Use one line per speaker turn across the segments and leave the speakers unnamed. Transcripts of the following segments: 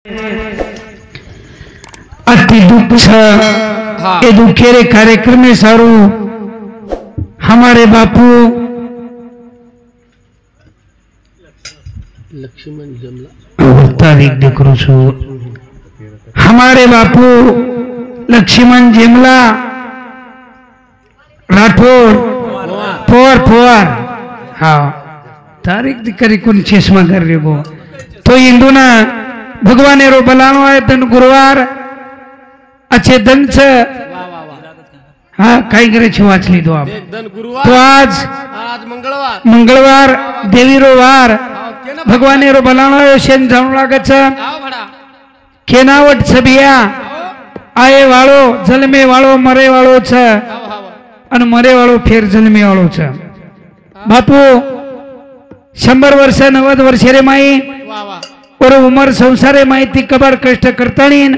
अति दुख ये दुखेरे कार्यक्रम में सारू हमारे बापू
लक्ष्मण जमला
तारीख देख रू छू हमारे बापू लक्ष्मण जेमला राठौर पोवार हाँ तारीख दिकरी कोण चेष्मा कर रे गो तो इंदुना भगवान रो बलानो आहे धन गुरुवार अच्छे धन छ हाँ काही करायची वाचली तो आप तो आज मंगळवार देवी रो वार भगवान रो बलानो आहे शेन जाणू लागत छ केनावट छबिया आए वाळो जन्मे वाळो मरे वाळो छ अन मरे वाळो फेर जन्मे वाळो छ बापू 100 वर्ष 90 वर्ष रे माई और उमर संसारे माहिती कबाड कष्ट करतानीन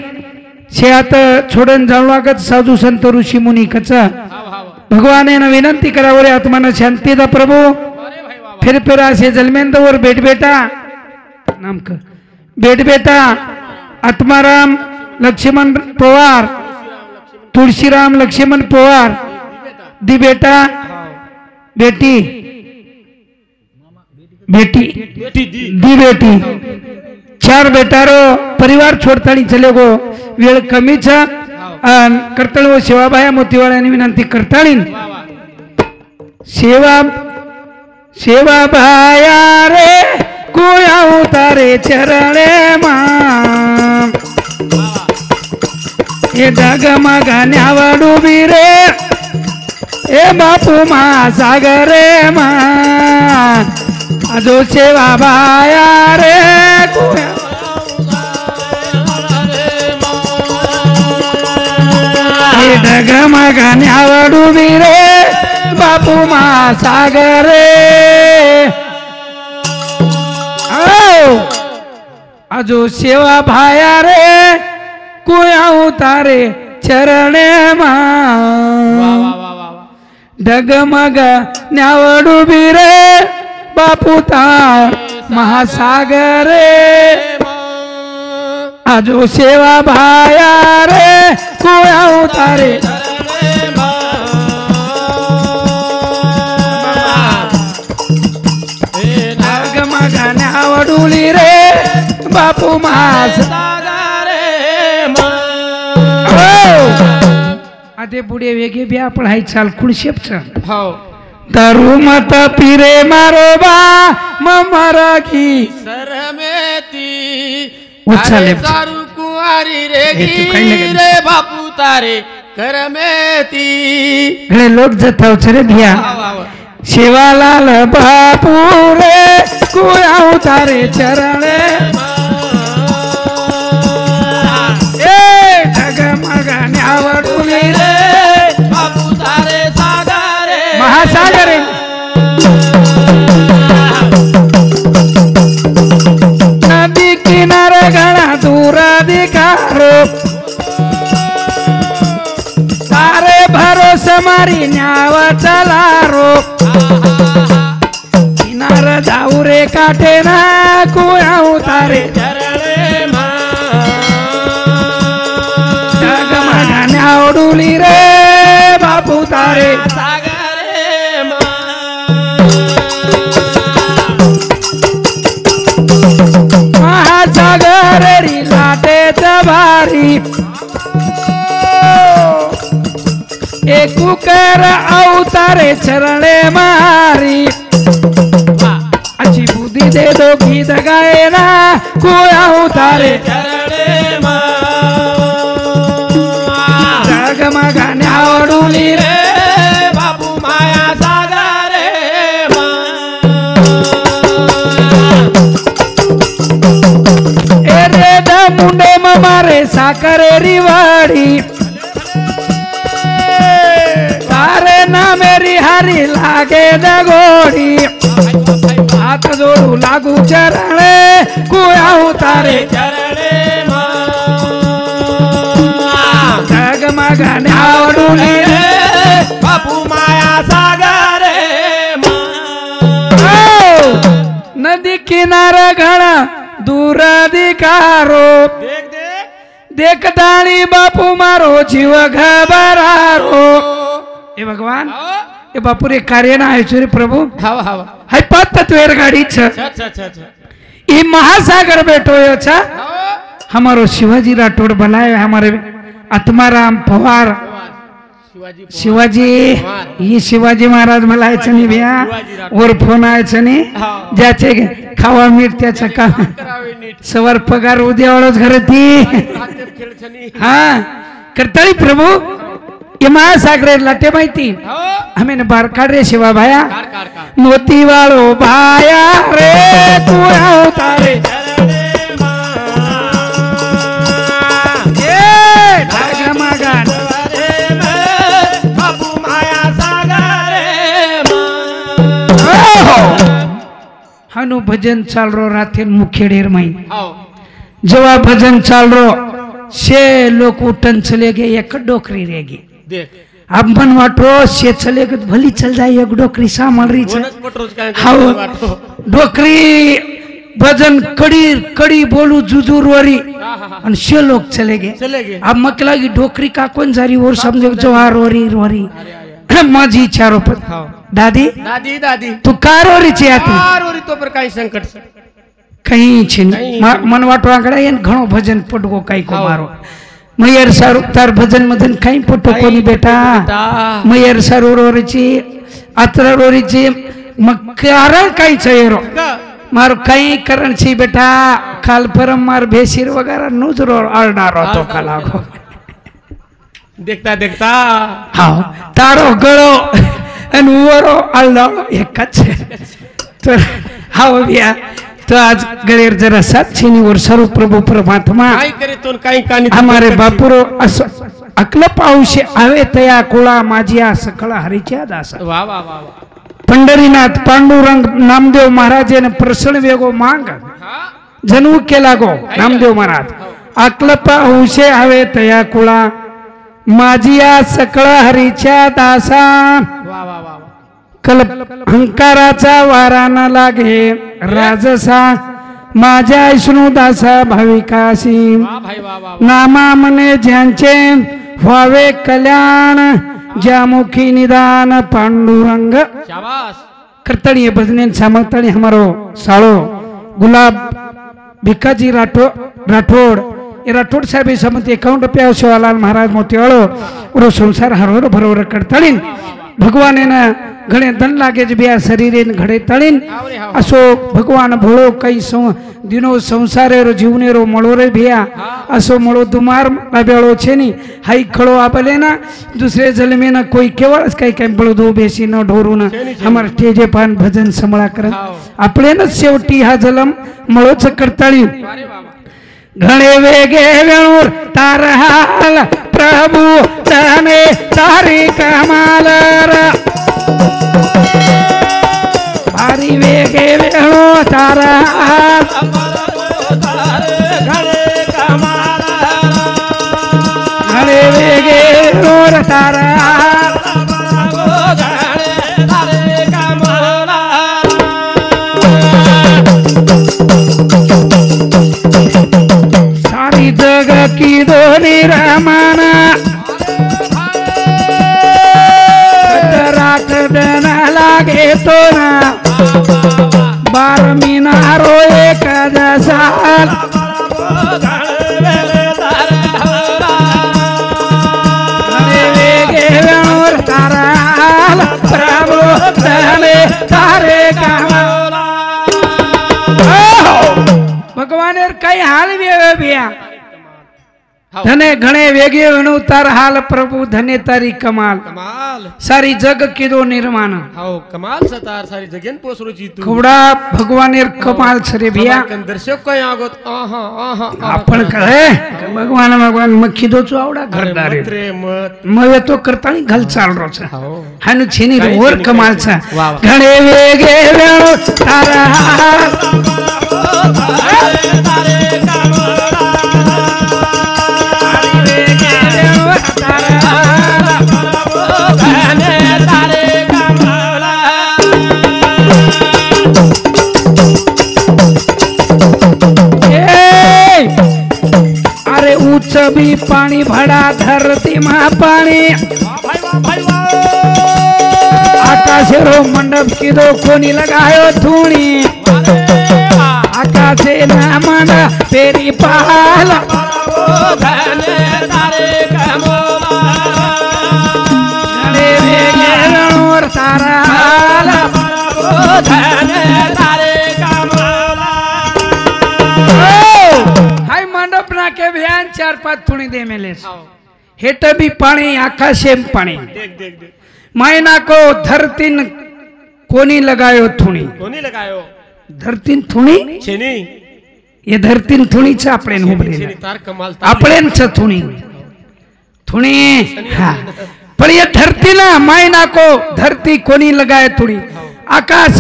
शे आता छोडन जाणू लागत साधू संत ऋषी मुनी कचा भगवान ने विनंती करावरे आत्माना शांती दा प्रभु फिर असे जन्मेंद वर बेट बेटा नाम का बेट बेटा आत्माराम लक्ष्मण पवार तुळशीराम लक्ष्मण पवार दी बेटा बेटी बेटी दी बेटी 4 बेटारो परिवार छोड़तानी चले गो वेळ कमी छ करतळ व सेवाबाया मोतीवाळ्याने विनंती करतानी सेवा भाया रे कोया उतारे चरणे मा हे डगमगा न्यावडू रे ए बापू मा सागरे मा अजो सेवा भाया रे डगमगा न्यावडू रे बापू मा सागरे अजो सेवा भाया रे कोया उतारे चरणे मा डगमग न्यावडू रे बापू ता महासागरे आजो सेवा भाया रे कोया उतारे डगमग न्यावडू रे बापू महासागरे आते पुढे वेगे बी आपण हाय चाल कुडशेप छ हो दारू मत पीरे मारो बा ममरगी
सरमेती
उछाले
दारू कुंवारी रे रे बापू तारे करमेती
हे लोग जताव छरे भिया शिवालाल बापू रे कोया उतारे चरणे ए डगमगा न्यावडू रे
बापू तारे सागरे
महासागरे नदी किनारे घना दूर दिखारो तारे भरोसे मारी न्याव चलारो किनार जाऊ रे काटे ना कोया उतारे डगमगा न्यावडू रे बापू तारे महासागरी लाटे तबारी एक कुकर अवतारे चरणे मारी अच्छी बुद्धि दे दो गीत गाए ना कोया उतारे डगमगा न्यावडू रे
बाबू माया सागरे
रे द मुंडे मारे साकरे रिवाड़ी तारे ना मेरी हरी लागे दगोड़ी हाथ जोड़ू लागू चरणे कोया उतारे डगमगा न्यावडू रे
बापू माया सागरे
नदी किनारा घना दूर અધિકારો
देख देख
દેખતાણી બાપુ મારો જીવ ઘબરારો એ ભગવાન
आओ
એ બાપુ રે કાર્યના આયોજન રે પ્રભુ
हवा हवा
હાય પાત તત્વેર ગાડી છે
अच्छा अच्छा अच्छा अच्छा
એ મહાસાગર બેઠો છે
आओ
हमारो शिवाजी राठौड़ बनाए हमारे आत्माराम पवार
शिवाजी
शिवाजी ये शिवाजी महाराज मला यायचं भैया वर फोन यायचं
हा.
ज्याचे खावा मीठ त्याचा का
करावे नीट
सवार पगार उद्यावळच घर ती
हातात खेळ छनी
हा करताळी प्रभू ये महासागर लाटे माहिती
हो
हमें ने बार काढ रे शिवा भाया
कार कार कार
मोती वाळो भाया रे तू अवतारे मागान
बापू माया सागर
हानु भजन चाल रो रात्री मुखेडेर माई
आओ
जेव्हा भजन चाल रो शे लोक उठन चले गे एक डोकरी रेगी
देख
अब मन वाटो शे चले गे भली चल जाए एक डोकरी सामल रही चल
वनस पटरोज काय
हाव
वाटतो
डोकरी भजन कडी कडी बोलू जुजूर वरी
हा हा हा
आणि शे लोक चले गे
चले गे
अब मकला की डोकरी का कोण जारी और समझो जवार वरी वरी माझी चारो पर
हाव
दादी
दादी दादी
तू कार वरीची आती
कार ओरी तो पर काही संकट
कहीं छिन
कहीं
मन वाटो आकडा येन घणो भजन पटगो काही को
हाव.
मारो मयर सारू तार भजन मधन काही पटो कोणी बेटा मयर सारूरोरीची आत्रारोरीची मग कारण काही चयरो मारो काही करण छी बेटा काल परम मार भेशीर वगैरे नुजरो आळणारो तो कलागो
देखता देखता
हाव तारो गळो आणि उवरो आळणारो एकच तर हाव बिया तो आज गळेर जरा सात छिनी वर सर्व प्रभु परमात्मा
काय करे तो काही कानी
हमारे बापुरो असं अकल पाऊशे आवे तया कुळा माझिया सकळ हरीच्या दासा
वा वा वा वा
पंढरीनाथ पांडुरंग नामदेव महाराजेने प्रसन्न वेगो मांग
हा
जणू केला गो नामदेव महाराज अकल पाऊशे आवे तया कुळा माझिया सकळ हरीच्या दासा
वा वा वा
कल्प अहंकाराचा वारा न लागे राजसा माझ्या विष्णू दासा भाविकासी
वा भाई वा वा
नामा मने ज्यांचे व्हावे कल्याण ज्यामुखी निदान पांडुरंग
शाबाश
करतणी भजने सामर्थणी हमारो साळो गुलाब भिकाजी राठोड ये राठोड साहेब समत 51 रुपया शिवालाल महाराज मोतीवाळो रो संसार हरोर भरोर करतळीन भगवानेना घणे धन लागे बिया शरीरेन घडे तळीन असो भगवान भोळो काही दिनो संसारेरो जीवनेरो मळो रे भिया असो मळो दुमार लाब्याळो छेनी हाई खळो आपलेना दुसरे जलमेना कोई केवळ काही काही बळदो बेसी न ढोरून हमार तेजे पान भजन समळा करत आपलेना शेवटी हा जलम मळोच करताळी घणे वेगे वेळूर तार हाल प्रभु तने तारी कमाल भारी वेगे वेळो तार हाल घणे वेगे वेळूर तार हाल सारी जग की दोनी रमाना राखडन लागे तो ना 12 मिनारो एक साल वेगे वेणूर ताराल प्रभु तने तारे कमाला भगवान काही हाल बिया धने घणे वेगे वेणू तार हाल प्रभु धने तारी कमाल
कमाल
सारी जग किदो निर्माण
हाव कमाल सतार सारी जगेन पोसरोची तू
कवडा भगवानेर कमाल छरे भिया
दर्शक काय आगोत आहा आहा
आपण कळे भगवान मक्खी दोचो आवडा घरदार
रे मत
मग तो करतानी घाल चाल रोच
हाव
हानु छेनी वर कमाल छा
वा वा.
घणे वेगे वेणू तार हाल भी पानी भरा धरती में पानी आकाशे रो मंडप की दो कोनी लगायो धूणी आकाशे ना मंडप तेरी पाल और तारा हाय मंडप ना के बयान 4-5 थुणी दे मेले हेट भी पानी आकाशे पानी
देख देख देख
मायना को धरतीन कोनी लगायो थुणी
कोणी लगायो
धरतीन थुणी
छेनी
ये धरतीन थुणी छ आपणे उभरे
छेनी तार कमाल
आपणे छ थुणी थुणी हाँ पर ये धरती ना मायना को धरती कोनी लगाए थुणी आकाश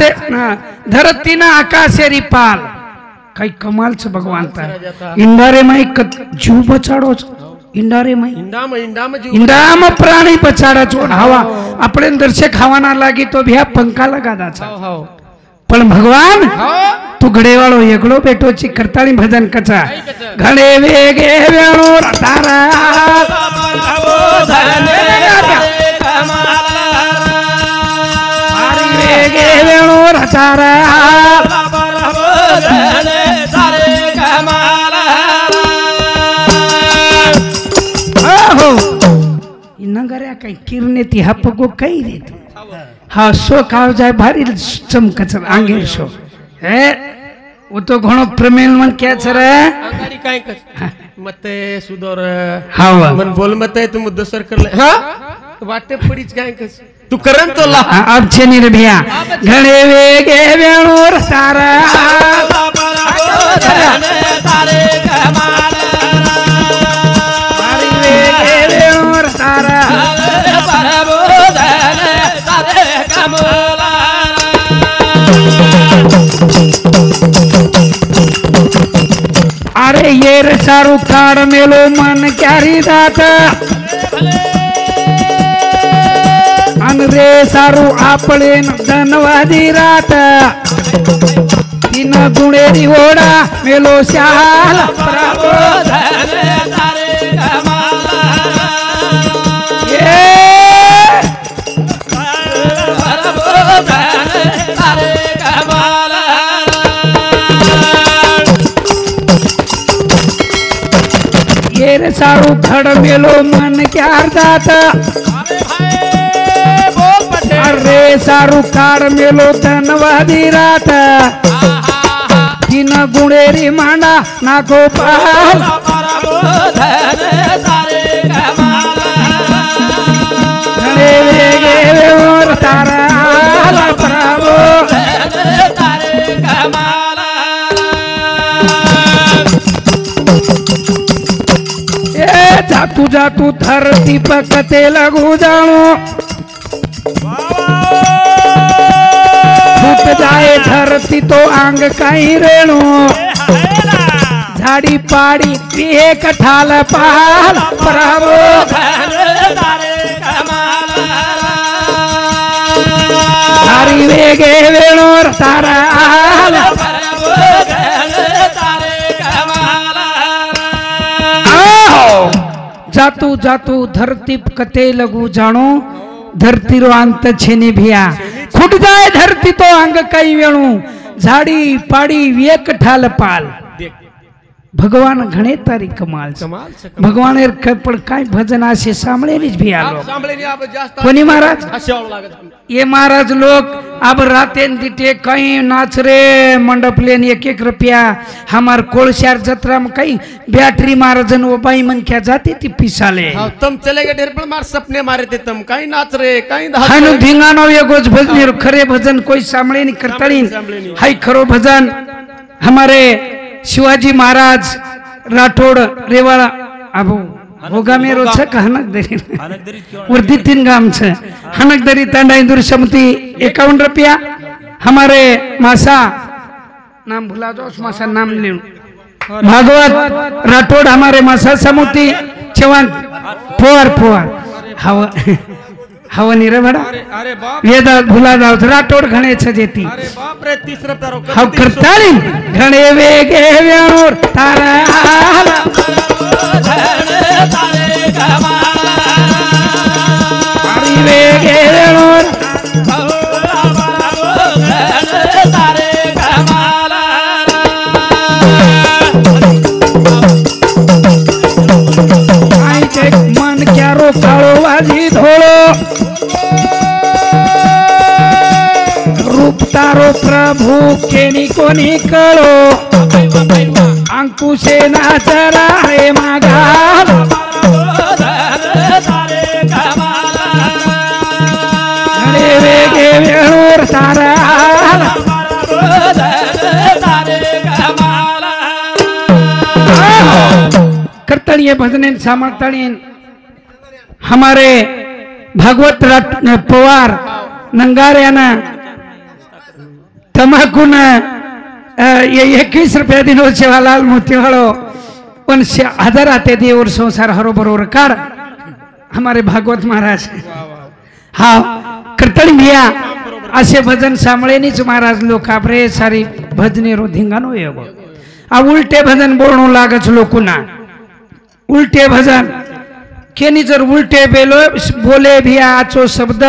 धरती ना आकाशे रिपाल कई कमाल छ भगवान ता इंडारे माई जीव बचाडो छ इंडारे माई इंडाम प्राणी बचाडा छो हवा આપણે દર્શે ખાવાના લાગી તો ભ્યા પંખા લગાડા છે પણ ભગવાન તું ઘડેવાળો એકલો બેઠો છે કરતાળી ભજન કચા ઘડે વેગે વેણો તારા મારી વેગે વેણો તારા नगऱ्या काही किरणे ती हपको काही रे तू हा सो खाव जाय भारी चमकच आंगेर सो हे वो तो घणो प्रमेल मन क्या छ रे
अंगारी काय कर मते सुदोर
हावा
मन बोल मते तू मुद्दा सर कर ले हां वाटे पडीच काय कस तू करन तो ला
अब छेनी रे भैया घणे वेगे वेणो तारा तारे कमाल मारी वेगे वेणो तारा अरे ये रे सारू काड मेलो मन क्यारी दात अन रे सारू आपले धनवादी रात तीन गुणेरी ओढा मेलो श्याल ये रे सारू खड मेलो मन क्यार दात अरे सारू काड मेलो धनवादी रात तीन गुणेरी मांडा ना गोपाल घणे वेगे वेवर तारा प्रभु जातू जातू धरती पकते लगू जानो फूट जाए धरती तो आंग कहीं रेणु झाड़ी पाड़ी पिए कठाल पाल प्रभु हरी वेगे वेणोर तारा जातू जातू धरती कते लगू जानो धरती रो अंत छेनी भिया खुट जाए धरती तो अंग कई वेणु झाड़ी पाड़ी वेक ठाल पाल भगवान घणे तारी कमाल भगवान पण काय भजन असे सांभळेलीच भी आलो कोणी महाराज ये महाराज लोग अब रातेन दिटे कहीं नाच रे मंडप लेन 1-1 रुपया हमार कोळशार जत्रा में कहीं बैटरी महाराजन वो बाई मन क्या जाती थी पिसाले
तुम चले गए ढेर पर मार सपने मारे थे तुम कहीं नाच रे कहीं
हनु धिंगानो ये गोज भजन खरे भजन कोई सांभळे नहीं करताळी हाय खरो भजन हमारे शिवाजी महाराज राठोड रेवाड़ा अबो होगा मेरो छ हनकदरी वर्दी 3 गाम छ हनकदरी तांडा इंदुर समिति 51 रुपया हमारे मासा नाम भुला दो उस मासा नाम ले भागवत राठोड हमारे मासा समिति 54 पोर हवा हवनी रे बड़ा
अरे बाप
वेदा भुला जाओ राठोड घणे छ जेती
अरे बाप रे 30 रुपया रो
हव करताली घणे वेगे व्याणोर तारा केनी कोणी कळो अंकुशे नाचरा रे मागाल अरे वेगे वेळूर तारा करतड़िए भजन सामर्थ्य हमारे भागवत पवार नंगाऱ्याना तमाकू ये 21 रुपया दिनो शिवालाल मोतीवाळो पण 1000 आते देवर संसार हरो बरोबर काढ हमारे भागवत महाराज हा करतड़ी भैया असे भजन सांभळेनीच महाराज लोक आपरे सारी भजने रो धिंगानो येगो आ उल्टे भजन बोलणो लागच लोकुना उल्टे भजन केनी जर उल्टे बोले भैया आचो शब्द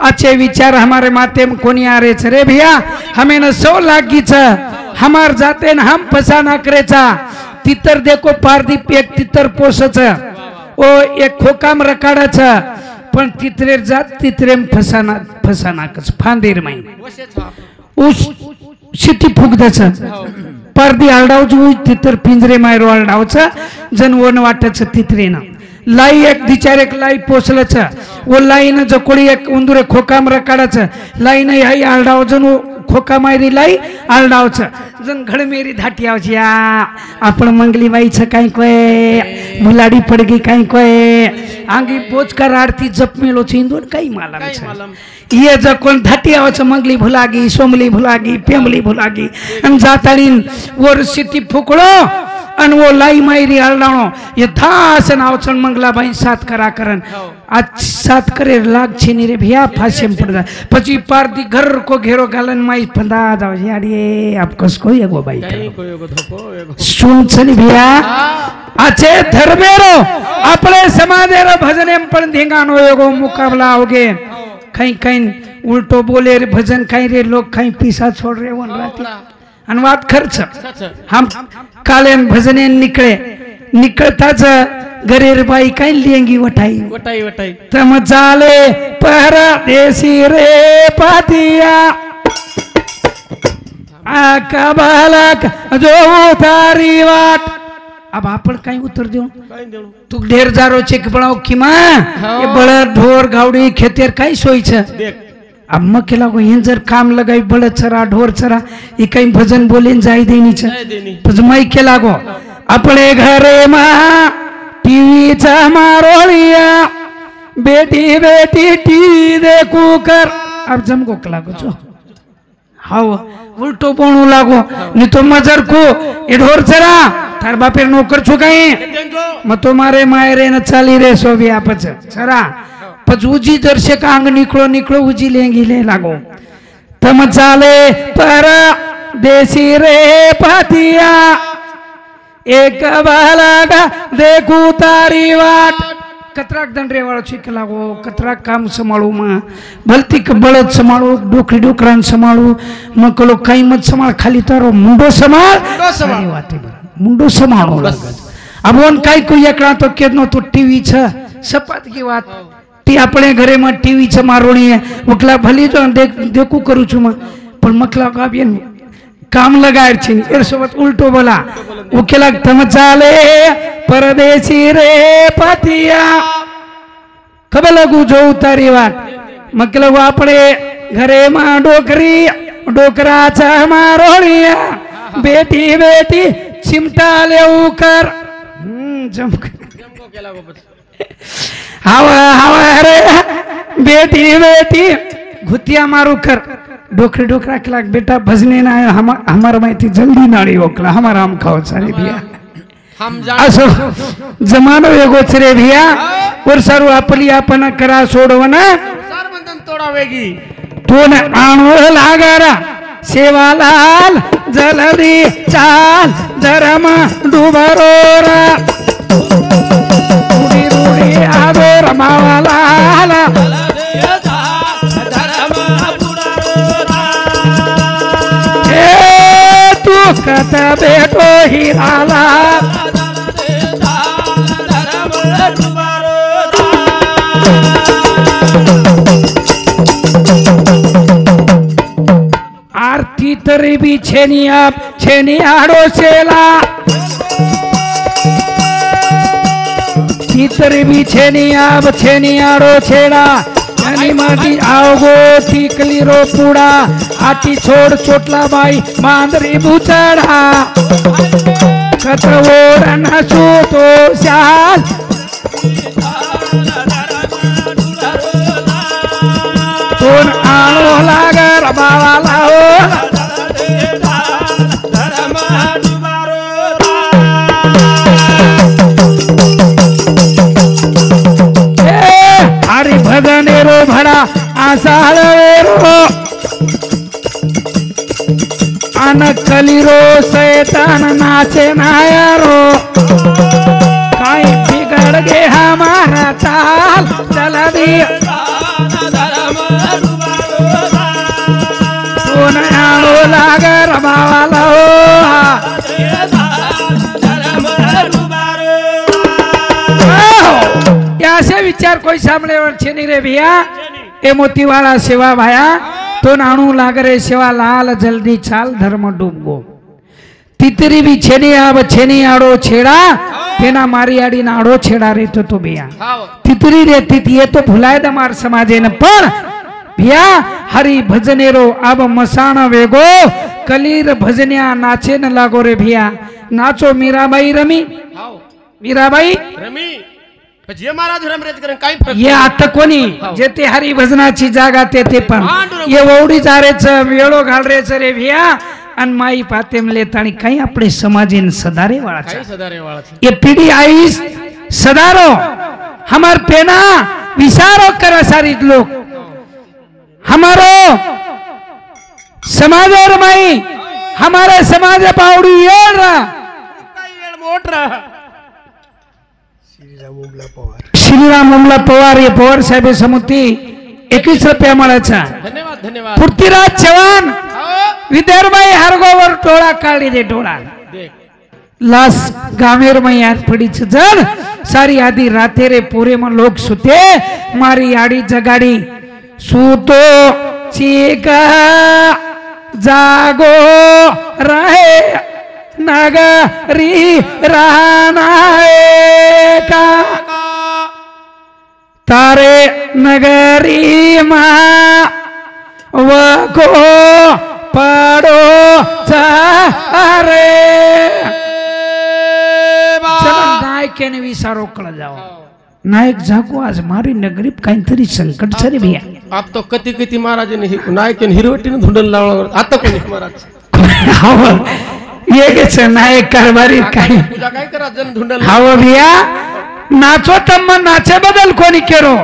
अच्छे विचार हमारे माते में कोनी आ रहे रे भैया हमें न 100 लागी हमार जाते न हम फसाना करेचा तितर देखो पारदीप एक तितर पोसच ओ एक खोकाम रकाडाच पण तितरे जात तितरे फसाना फसाना कच फांदेर माई उस शिटी फुगदच पारदी आलडावच तितर पिंजरे मायरो आलडावच जनवन वाटच तितरे ना लाई एक दिचार एक लाई पोसलच वो लाई न जकोड़ी एक उंदुरे खोकाम रकाडच लाई नहीं हाई आलडाव जन खोका मायरी लाई आलडावच जन घड़ मेरी धाटी आवची आ आपण मंगली बाई छ काई कोय मुलाडी पड़गी काई कोय आंगी बोच कर आरती जप मेलो छिंदोन काई मालम छ ये जकोन धाटी आवच मंगली भुलागी सोमली भुलागी पेमली भुलागी अन जाताळीन वर सिटी फुकळो अन वो लाई मायरी आलडाणो ये धास नावचन मंगला बाई साथ करा करन आज साथ करे लाग छेनी रे भैया फांसी में पड़ पची पारदी घर को घेरो गालन माई फंदा जाओ यार ये आप कसको एगो बाई सुन छनी भैया आचे धर्मेरो अपने समाजेरो भजने में पण धिंगानो एगो मुकाबला होगे कहीं कहीं उल्टो बोले रे भजन कहीं रे लोग कहीं पीसा छोड़ रहे वन राती अनुवाद खर्च हम काले भजने निकलताच गरेर बाई काही लेंगी वटाई
वटाई वटाई
तम चाले परदेसी रे पातिया कबालक जो उतारी वाट अब आपण काही उत्तर देऊ तू ढेर जारो चेक बनाओ कि मां ये बळद ढोर गावडी खेतेर काही सोई छ
देख
अब मैं केला को इन जर काम लगाई बड़द चरा ढोर चरा ये कहीं भजन बोले जाई देनी छ तो मैं केला को अपने घरे मां टीवी चा मारोलिया बेटी बेटी टीवी देखू कर अब जमको कला को जो हाउ उल्टो बोलू लागो नहीं तो मजर को ये ढोर चरा थार बापेर नौकर छु कहीं मैं तुम्हारे मायरे न चाली रे सो भी आपच चरा पच उजी दर्शक आंग निकलो निकलो उजी लेंगी ले लागो तम चाले पर देसी रे पातिया एक बालागा देखू तारी वाट कतराक दंडरे वाळो चीक लागो कतराक काम संभाळू मा भलती बळद संभाळू डोकरी डोकरान संभाळू मकलो काही मत संभाळ खाली तारो मुंडो संभाळ वाते मुंडो संभाळो अब वन काही कोई एकला तो केनो तो टीवी छ सपात की बात ती अपने घरे में टीवी छ मारोणी है वकला भली जो देखू करू छु म पण मकला का बेन काम लगायर छी एर सोबत उल्टो बोला उकेला तम चाले परदेसी रे पातिया कब लगू जो उतारी वाट मकला वो अपने घरे में डोकरी डोकरा छ मारोणिया बेटी बेटी चिमटा लेऊ कर जमको केला हवा हवा रे बेटी बेटी घुतिया मारू कर डोकरी डोकरा के लाग बेटा भजने ना हमार माहिती जल्दी नाड़ी ओकला हमारा हम खाओ सारे भैया
हम
असो जमानो एगो छरे भैया और सारू आपली आपण करा सोडवना
सार बंधन तोडावेगी
तो न आणो लागारा सेवालाल जलदी चाल जरम डुबरोरा रूडी रूडी आदो रमावाला तू कत बेटो हिराला आरती त तितरी बी छेनी आप छेनी आड़ो छेला तितरी बी छेनी आप छेनी आड़ो छेड़ा छेनी माटी आवगो टीकली रो पूड़ा आटी छोड़ चोटला बाई मांदरी बुचड़ा कतवोर नसू तो शाल तोन आलो लागर बावाला हो हरि भजनेरो भड़ा आसाळेरो अनकलीरो शैतान नाचे नायरो काई बिगड़ गे हमारा ताल चला दी आलो लागर बावाला हो ऐसे विचार कोई सामने और छेनी रे भैया ए मोती वाला सेवा भाया तो नाणू लागरे सेवा लाल जल्दी चाल धर्म डूब गो तितरी भी छेनी अब छेनी आड़ो छेड़ा तेना मारी आड़ी नाड़ो छेड़ा रे तो भैया तितरी रहती थी ये तो भुलाए दमार समाजे न पर भैया हरि भजनेरो अब मसाण वेगो कलीर भजनिया नाचे न लागो रे भैया nacho Mirabai rummy Mirabai
rummy जे महाराज रमरेज करेन काही फरक
ये आता कोणी जे ते हरी भजनाची जागा ते पण ये ओवडी जारेच वेळो घाल रे रे भैया अन माई पातेम लेताणी काही आपले समाजेन सदारे वाळा
काही सदारे वाळा
ये पीढ़ी आई सदारो हमार पेना विचारो कर सारी लोग हमारो समाज और माई हमारे समाज पावड़ी येड़
मोट रहा
श्रीराम उमला पवार ये पवार साहेब समुती 21 रुपया मळाचा
धन्यवाद धन्यवाद
पृथ्वीराज चव्हाण विदर्भाई हरगोवर टोळा काढी दे टोळा लास गामेर में याद पड़ी जड़ सारी आदि राते रे पूरे में लोग सुते मारी आड़ी जगाड़ी सूतो चीका जागो रहे नगरी रहना का तारे नगरी माँ वको पड़ो चारे नायक ने विचारो कळ जाओ नायक जागो आज मारी नगरी काहीतरी संकट सरे भैया
आप तो कती कती महाराज ने नायक ने हिरवटीने धुंडल लावला आता कोणी महाराज
हाव येगेच नायक कारभारी काय
पूजा काय करा जन धुंडल
हाव भैया नाचो तम नाचे बदल कोणी केरो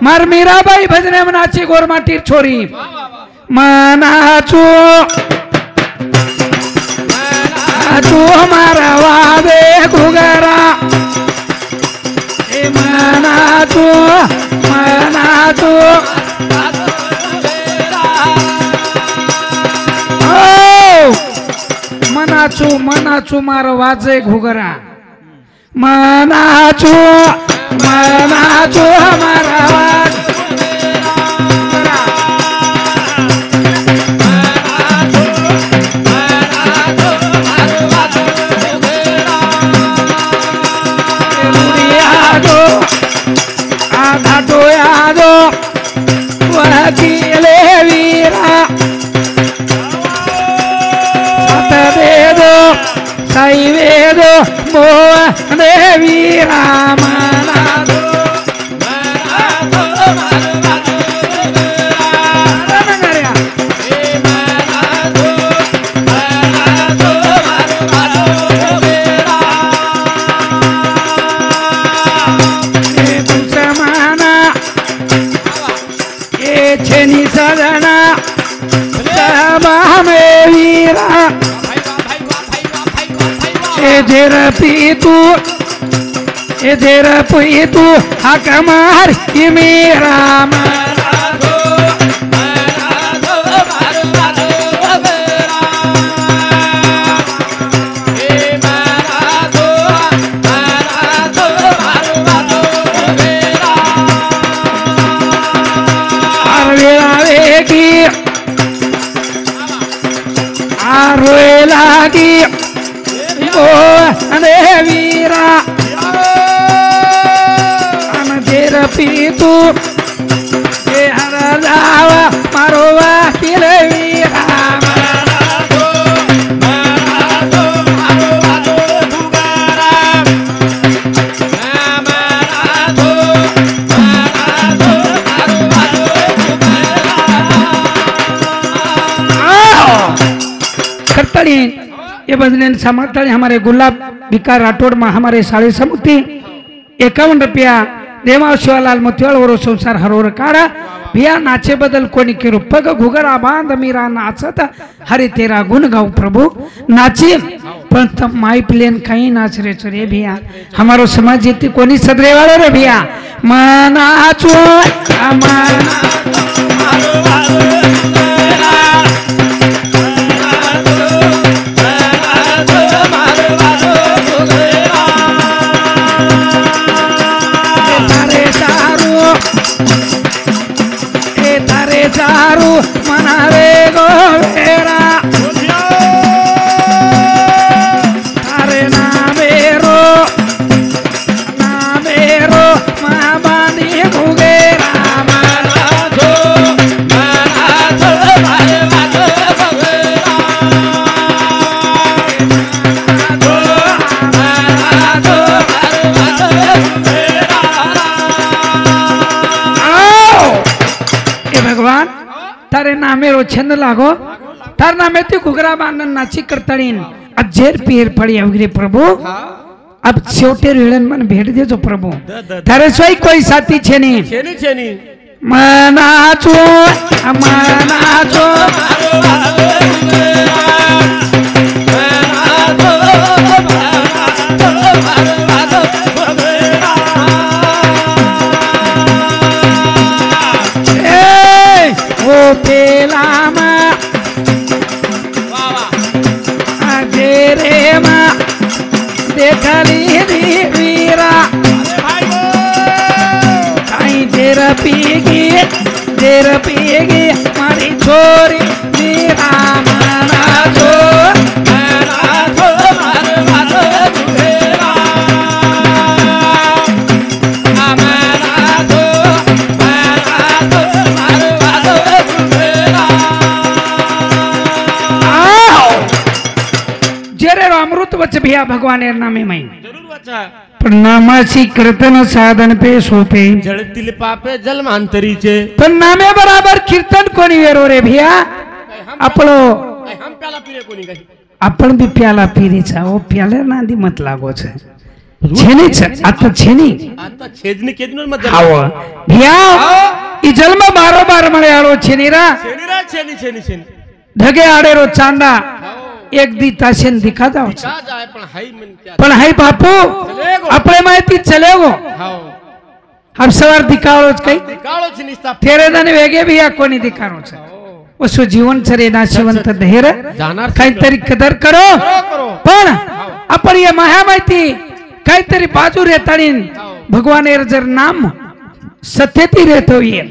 मार मीराबाई भजने में नाची गोरमाटी छोरी मनाचो तू हमारा वादे घुगरा मना तू मनाचू मार वाजे घुगरा मनाचू हमारा वाज आधा डोया दो वकीले वीरा दे दो सही वे दो मोह वीरा मना दो छेनी सजना में वीरा एधेर पीतू हक मार मेरा એ હર જાવા મારો વાકીલ વીરા ये बजने समाता हमारे गुलाब बिकार राठौड़ में हमारे 51 रुपया देवा शिवालाल मोतियाल और संसार हरोर काड़ा भैया नाचे बदल कोणी के पग घुगरा बांध मीरा नाचत हरे तेरा गुण गाऊ प्रभु नाचे पण तब माई प्लेन कहीं नाच रे चोरे भैया हमारो समाज जीती कोणी सदरे वाले रे भैया मनाचो चारू मनावे गोवेरा अरे नामेरो महाबानी भुगेरा मनाथो भगवान तारे नामे रो छंद लागो तार नामे ती घुगरा बांधन नाची करतळीन अजेर पीर पडी अवगरे प्रभु अब शेवटे रिळन मन भेट देजो प्रभु तारे सोई कोई साथी छेनी मनाचो ओ पेलामा तेरे माँ देखली वीरा कहीं तेरा पीगी मारी छोरी वीरा मना जो अमृत वच भैया भगवान नामे मई
जरूर वचा
पण नामाची कीर्तन साधन पे सोपे
जळतील पापे जन्मांतरीचे
पण नामे बराबर कीर्तन कोणी वेरो रे भैया आपलो
हम प्याला पीरे कोणी काही
आपण भी प्याला पीरेचा ओ प्याले नांदी मत लागो छे छेनीच आता छेदनी केदनो मत
हाव
भैया ई जन्म बारोबार मळे आलो छेनीरा
छेनी
धगे आडेरो चांदा एक दी ताशन दिखा जाओ पण हाय बापू अपने माहिती चलेगो हम सवार दिखाओ काही तेरे दने वेगे भी या कोणी दिखारो छे वसो जीवन छरे नाशिवंत धैर्य काहीतरी कदर करो पण आपण ये माया माहिती काहीतरी बाजू रेताळीन भगवानेर जर नाम सत्यती रहतो ये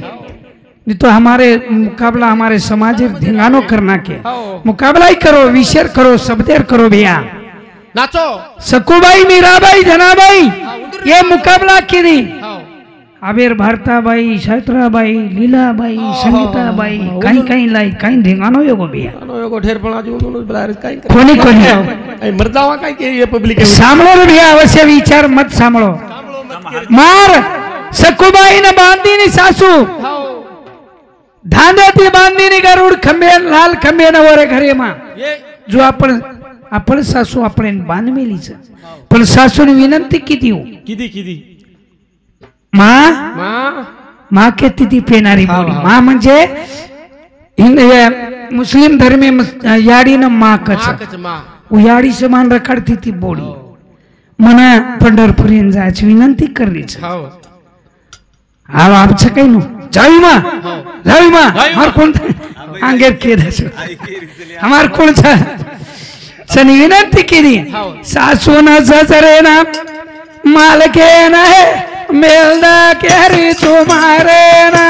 नहीं तो हमारे मुकाबला हमारे समाज धिंगानो करना के मुकाबला ही करो विशेर करो सबदेर करो भैया
नाचो
सकुबाई मीराबाई जनाबाई ये मुकाबला की आबेर भारताबाई शायत्राबाई लीलाबाई संगीताबाई कहीं लाई कहीं धिंगानो योगो भैया
ढेर पण आज काही
कोणी
मर्दावा काय के ये पब्लिक
सामलो रे भैया अवश्य विचार मत सामलो मार सकुबाई ने बांधी नी सासू धांद्याती बांधीनी गरुड खंबे लाल खंबे न वरे घरे मा जो आपण सासू आपण बांधमेलीच पण सासूने विनंती किती हो
किती
माँ केती ती पेनारी बोडी माँ म्हणजे मुस्लिम धर्मे याडी न माँ कच याडी समान रखडती ती बोडी मना पंढरपुरीन जायची विनंती करलीच आमचं काही नो जावी माँ हमार कौन आंगेर के हमार कौन सा सनी विनंती की दी सासू न ससरे ना माल के न है मेलदा के री तुम्हारे ना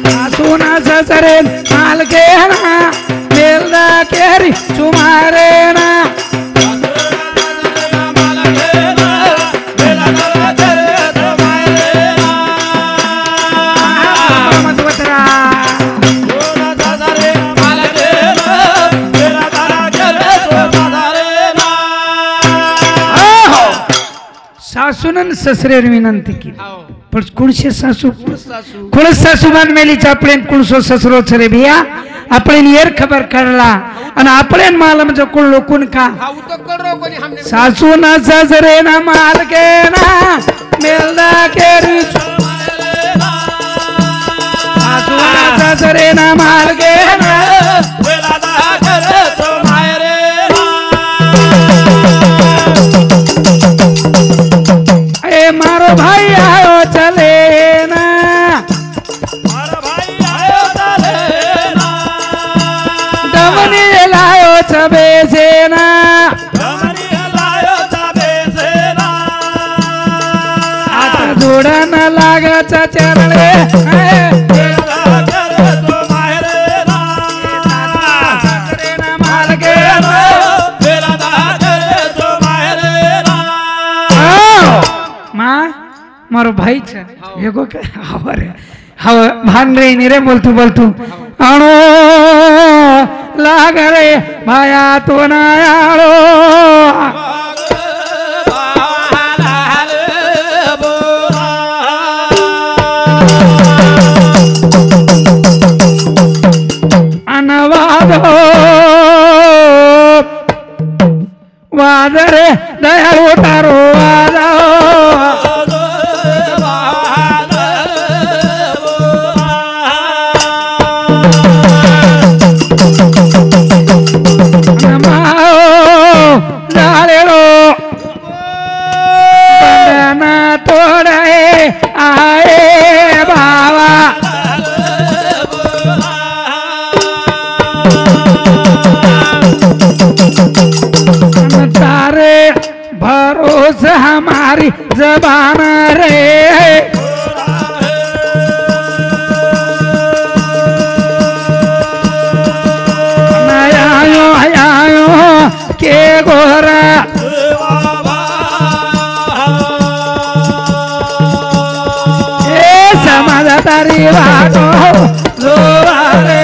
सासू न ससरे माल के ना मेलदा के री तुम्हारे ना सासून ससरेर विनंती केली
हो
पण कुणशे सासू
सासू
कुण सासू मान मेली चापड़े कुणसो ससरो छरे भैया अपने येर खबर करला आणि अपने मालम जो कुण लोकुन का
हा तो करो कोणी हमने
सासू ना ससरे ना माल के ना मेलदा केरी सासू ना ससरे ना माल के ना ए मारो भाई आयो चले ना दमनी लायो छबे से ना आता जोड़ा न लागा चरणे मारो भाई छे एगो के हवरे हव भान रे नी रे बोलतू बोलतू आणो लाग रे भाया तो ना आळो अनवादो वाद रे दयाळू तारो वादो आए बाबा तारे भरोसे हमारी जबान रे आयो के गोरा तारी बातो जोरे